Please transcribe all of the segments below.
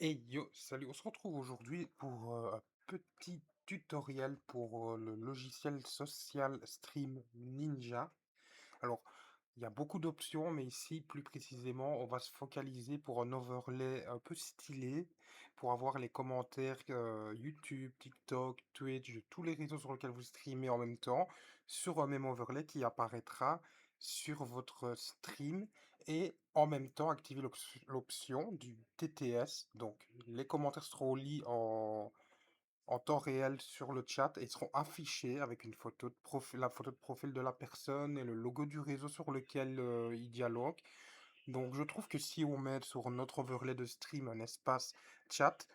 Hey yo, salut, on se retrouve aujourd'hui pour un petit tutoriel pour le logiciel social Stream Ninja. Alors, il y a beaucoup d'options, mais ici, plus précisément, on va se focaliser pour un overlay un peu stylé, pour avoir les commentaires YouTube, TikTok, Twitch, de tous les réseaux sur lesquels vous streamez en même temps, sur un même overlay qui apparaîtra sur votre stream, et en même temps activer l'option du TTS. Donc, les commentaires seront lits en temps réel sur le chat et seront affichés avec une photo de profil, la photo de profil de la personne et le logo du réseau sur lequel il dialogue. Donc je trouve que si on met sur notre overlay de stream un espace chat,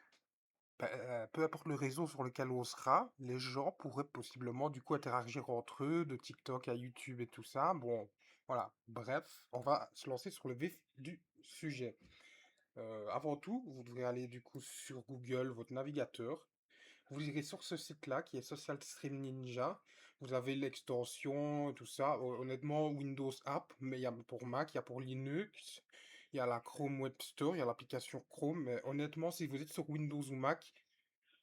peu importe le réseau sur lequel on sera, les gens pourraient possiblement du coup interagir entre eux, de TikTok à YouTube et tout ça. Bon, voilà. Bref, on va se lancer sur le vif du sujet. Avant tout, vous devrez aller du coup sur Google, votre navigateur. Vous irez sur ce site-là qui est Social Stream Ninja. Vous avez l'extension et tout ça. Honnêtement, Windows App, mais il y a pour Mac, il y a pour Linux, il y a la Chrome Web Store, il y a l'application Chrome. Mais honnêtement, si vous êtes sur Windows ou Mac,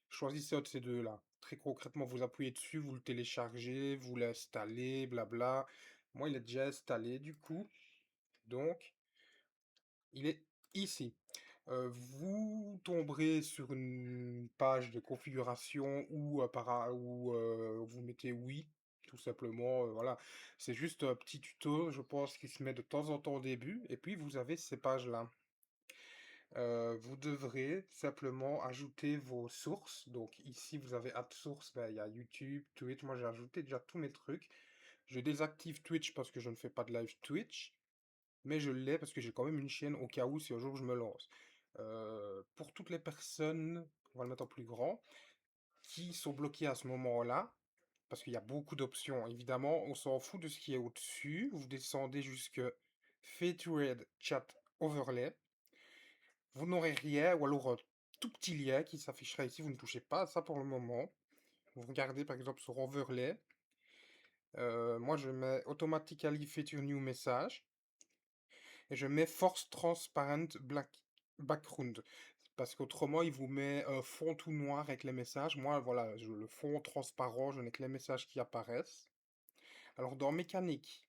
choisissez un de ces deux-là. Très concrètement, vous appuyez dessus, vous le téléchargez, vous l'installez, blabla. Moi, il est déjà installé du coup. Donc, il est ici. Vous tomberez sur une page de configuration où, vous mettez oui, tout simplement. Voilà, c'est juste un petit tuto, je pense, qui se met de temps en temps au début. Et puis vous avez ces pages-là. Vous devrez simplement ajouter vos sources. Donc ici, vous avez Add Source, ben, il y a YouTube, Twitch. Moi, j'ai ajouté déjà tous mes trucs. Je désactive Twitch parce que je ne fais pas de live Twitch. Mais je l'ai parce que j'ai quand même une chaîne au cas où si un jour je me lance. Pour toutes les personnes, on va le mettre en plus grand, qui sont bloquées à ce moment-là, parce qu'il y a beaucoup d'options, évidemment, on s'en fout de ce qui est au-dessus. Vous descendez jusque Featured Chat Overlay. Vous n'aurez rien, ou alors un tout petit lien qui s'affichera ici. Vous ne touchez pas à ça pour le moment. Vous regardez par exemple sur Overlay. Moi, je mets Automatically Feature New Message. Et je mets Force Transparent Black Background. Parce qu'autrement, il vous met un fond tout noir avec les messages. Moi, voilà, le fond transparent, je n'ai que les messages qui apparaissent. Alors, dans mécanique,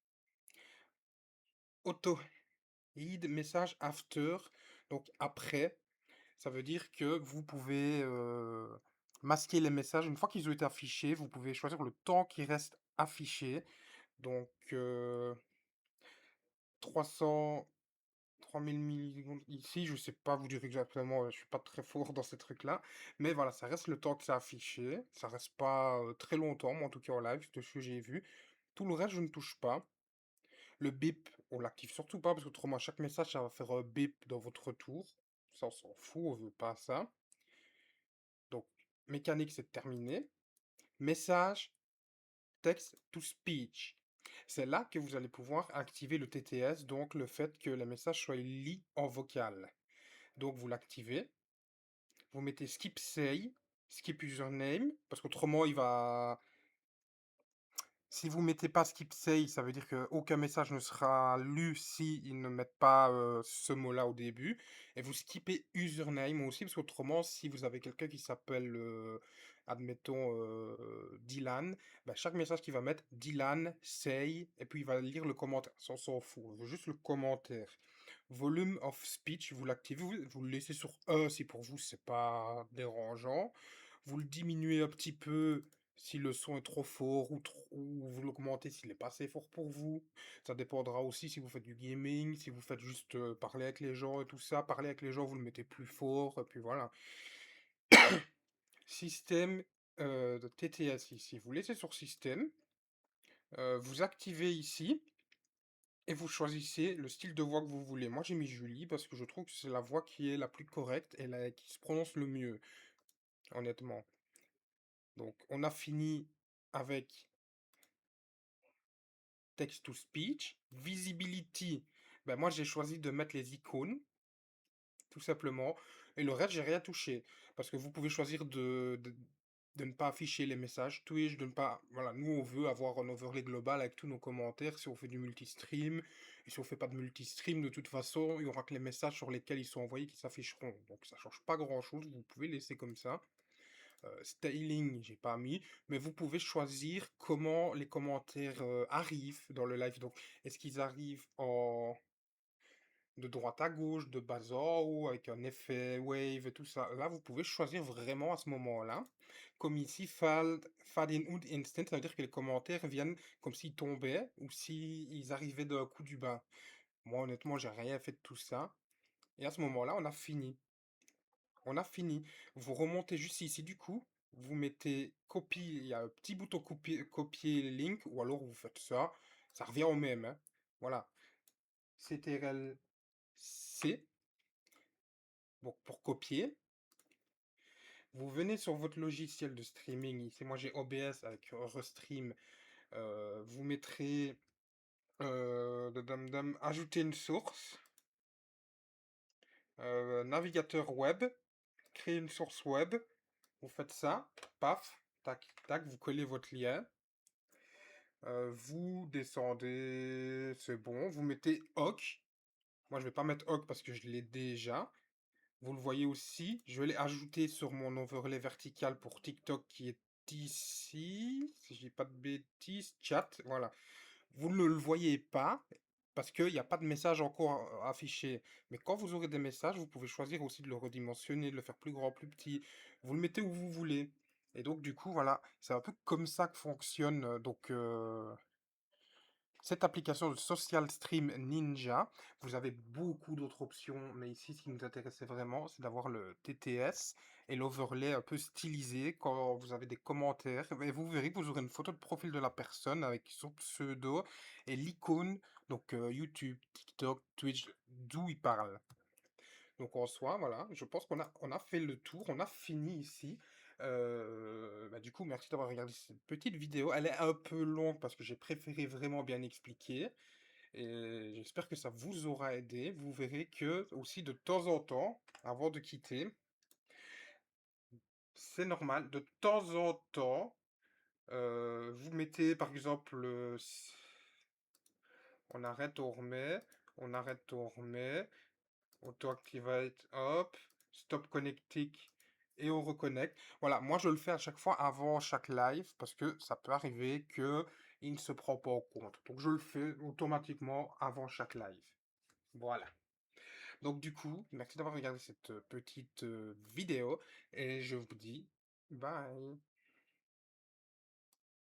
auto hide message after, donc après, ça veut dire que vous pouvez masquer les messages. Une fois qu'ils ont été affichés, vous pouvez choisir le temps qui reste affiché. Donc, 300. 3000 millisecondes ici, je sais pas vous dire exactement, je suis pas très fort dans ces trucs-là, mais voilà, ça reste le temps que ça a affiché, ça reste pas très longtemps, moi en tout cas en live, de ce que j'ai vu. Tout le reste, je ne touche pas. Le bip, on l'active surtout pas, parce qu'autrement, à chaque message, ça va faire un bip dans votre retour. Ça, on s'en fout, on veut pas ça. Donc, mécanique, c'est terminé. Message, text to speech. C'est là que vous allez pouvoir activer le TTS, donc le fait que les messages soient lits en vocal. Donc vous l'activez, vous mettez skip say, skip username, parce qu'autrement il va. Si vous mettez pas skip say, ça veut dire qu'aucun message ne sera lu si ils ne mettent pas ce mot-là au début. Et vous skippez username aussi, parce qu'autrement, si vous avez quelqu'un qui s'appelle, admettons, Dylan, bah, chaque message qu'il va mettre, Dylan, say, et puis il va lire le commentaire. Ça, on s'en fout, on veut juste le commentaire. Volume of speech, vous l'activez, vous le laissez sur 1 si pour vous c'est pas dérangeant. Vous le diminuez un petit peu si le son est trop fort ou vous l'augmentez s'il est pas assez fort pour vous. Ça dépendra aussi si vous faites du gaming, si vous faites juste parler avec les gens et tout ça. Parler avec les gens, vous le mettez plus fort, et puis voilà. Système de TTS ici. Vous laissez sur système, vous activez ici et vous choisissez le style de voix que vous voulez. Moi j'ai mis Julie parce que je trouve que c'est la voix qui est la plus correcte et qui se prononce le mieux, honnêtement. Donc on a fini avec text to speech. Visibility, ben moi j'ai choisi de mettre les icônes, tout simplement. Et le reste, j'ai rien touché. Parce que vous pouvez choisir de ne pas afficher les messages Twitch, de ne pas. Voilà, nous on veut avoir un overlay global avec tous nos commentaires si on fait du multistream. Et si on fait pas de multi-stream, de toute façon, il y aura que les messages sur lesquels ils sont envoyés qui s'afficheront. Donc ça change pas grand-chose, vous pouvez laisser comme ça. Styling, j'ai pas mis, mais vous pouvez choisir comment les commentaires arrivent dans le live. Donc, est-ce qu'ils arrivent en de droite à gauche, de bas en haut, avec un effet wave et tout ça. Là, vous pouvez choisir vraiment à ce moment-là. Comme ici, Fade in und Instant, ça veut dire que les commentaires viennent comme s'ils tombaient ou s'ils arrivaient d'un coup du bas. Moi, honnêtement, j'ai rien fait de tout ça. Et à ce moment-là, on a fini. On a fini. Vous remontez juste ici, du coup, vous mettez copie, il y a un petit bouton copier link, ou alors vous faites ça, ça revient au même, hein. Voilà. CTRL C, donc pour copier. Vous venez sur votre logiciel de streaming, ici moi j'ai OBS avec Restream, vous mettrez ajouter une source, navigateur web, créer une source web, vous faites ça, paf, tac, tac, vous collez votre lien, vous descendez, c'est bon, vous mettez OK, moi je vais pas mettre OK parce que je l'ai déjà, vous le voyez aussi, je vais ajouter sur mon overlay vertical pour TikTok qui est ici, si je dis pas de bêtises, chat, voilà. Vous ne le voyez pas parce qu'il n'y a pas de message encore affiché. Mais quand vous aurez des messages, vous pouvez choisir aussi de le redimensionner, de le faire plus grand, plus petit. Vous le mettez où vous voulez. Et donc, du coup, voilà, c'est un peu comme ça que fonctionne cette application de Social Stream Ninja. Vous avez beaucoup d'autres options, mais ici, ce qui nous intéressait vraiment, c'est d'avoir le TTS et l'overlay un peu stylisé quand vous avez des commentaires. Et vous verrez que vous aurez une photo de profil de la personne avec son pseudo et l'icône, donc YouTube, TikTok, Twitch, d'où il parle. Donc en soi, voilà, je pense qu'on a fait le tour, on a fini ici. Du coup, merci d'avoir regardé cette petite vidéo. Elle est un peu longue parce que j'ai préféré vraiment bien expliquer. Et j'espère que ça vous aura aidé. Vous verrez que aussi de temps en temps, avant de quitter, c'est normal, de temps en temps, vous mettez par exemple, on arrête, on remet, on arrête, on remet. Auto-activate, hop, stop connectique et on reconnecte. Voilà, moi je le fais à chaque fois avant chaque live parce que ça peut arriver que il ne se prend pas en compte. Donc je le fais automatiquement avant chaque live. Voilà. Donc du coup, merci d'avoir regardé cette petite vidéo et je vous dis bye.